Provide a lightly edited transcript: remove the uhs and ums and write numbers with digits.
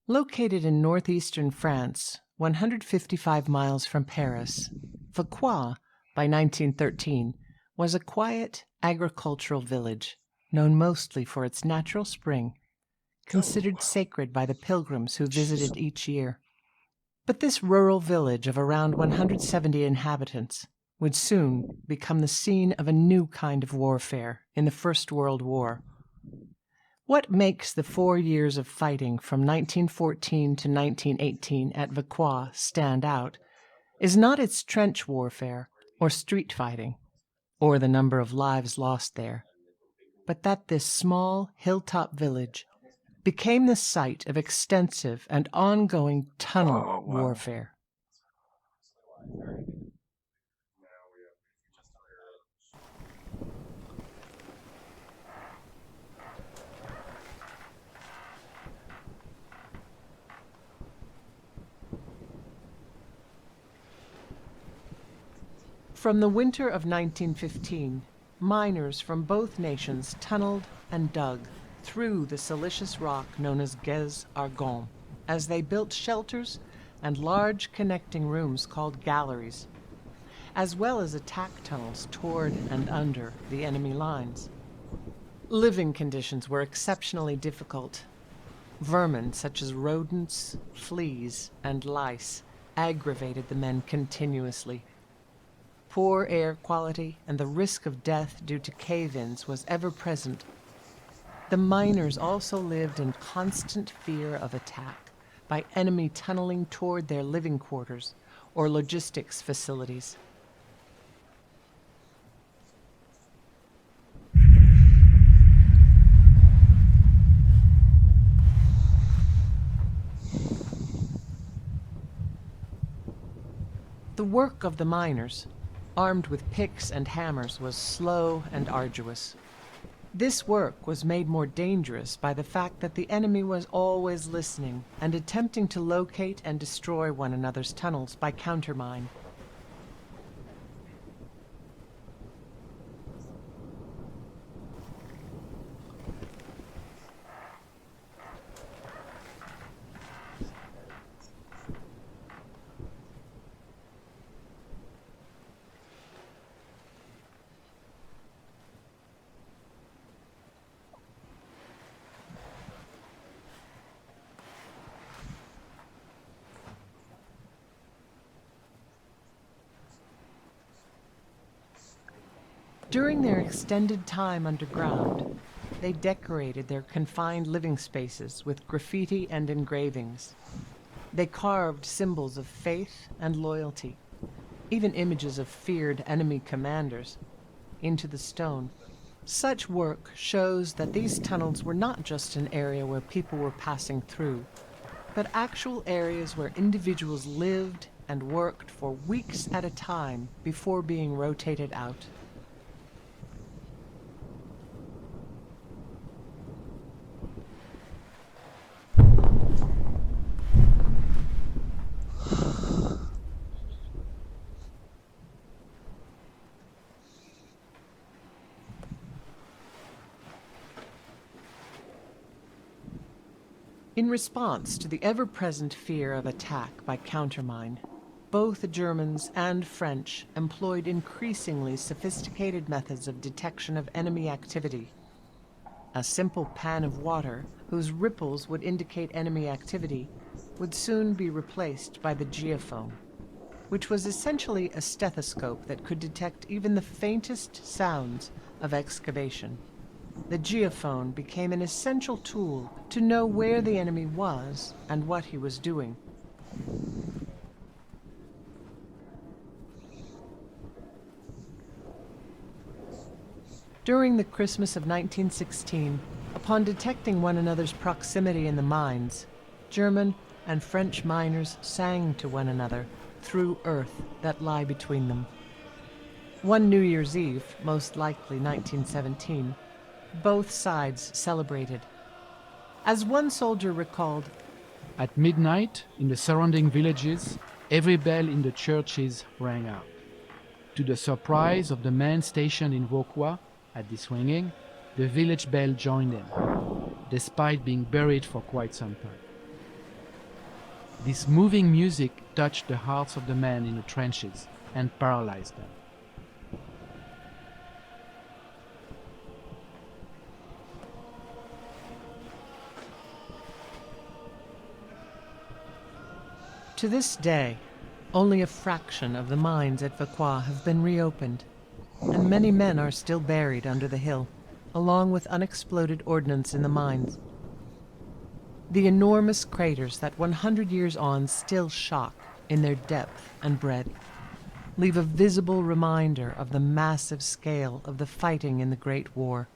Located in northeastern France, 155 miles from Paris, Vauquois, by 1913, was a quiet agricultural village, known mostly for its natural spring, considered sacred by the pilgrims who visited each year. But this rural village of around 170 inhabitants would soon become the scene of a new kind of warfare in the First World War. What makes the 4 years of fighting from 1914 to 1918 at Vauquois stand out is not its trench warfare or street fighting, or the number of lives lost there, but that this small hilltop village became the site of extensive and ongoing tunnel warfare. From the winter of 1915, miners from both nations tunneled and dug through the silicious rock known as Gez Argonne, as they built shelters and large connecting rooms called galleries, as well as attack tunnels toward and under the enemy lines. Living conditions were exceptionally difficult. Vermin such as rodents, fleas, and lice aggravated the men continuously. Poor air quality and the risk of death due to cave-ins was ever present. The miners also lived in constant fear of attack by enemy tunneling toward their living quarters or logistics facilities. The work of the miners, armed with picks and hammers, was slow and arduous. This work was made more dangerous by the fact that the enemy was always listening and attempting to locate and destroy one another's tunnels by countermine. During their extended time underground, they decorated their confined living spaces with graffiti and engravings. They carved symbols of faith and loyalty, even images of feared enemy commanders, into the stone. Such work shows that these tunnels were not just an area where people were passing through, but actual areas where individuals lived and worked for weeks at a time before being rotated out. In response to the ever-present fear of attack by countermine, both the Germans and French employed increasingly sophisticated methods of detection of enemy activity. A simple pan of water, whose ripples would indicate enemy activity, would soon be replaced by the geophone, which was essentially a stethoscope that could detect even the faintest sounds of excavation. The geophone became an essential tool to know where the enemy was and what he was doing. During the Christmas of 1916, upon detecting one another's proximity in the mines, German and French miners sang to one another through earth that lie between them. One New Year's Eve, most likely 1917, both sides celebrated. As one soldier recalled, "At midnight, in the surrounding villages, every bell in the churches rang out. To the surprise of the men stationed in Vauquois at this ringing, the village bell joined in, despite being buried for quite some time. This moving music touched the hearts of the men in the trenches and paralyzed them. To this day, only a fraction of the mines at Vauquois have been reopened, and many men are still buried under the hill, along with unexploded ordnance in the mines. The enormous craters that 100 years on still shock in their depth and breadth leave a visible reminder of the massive scale of the fighting in the Great War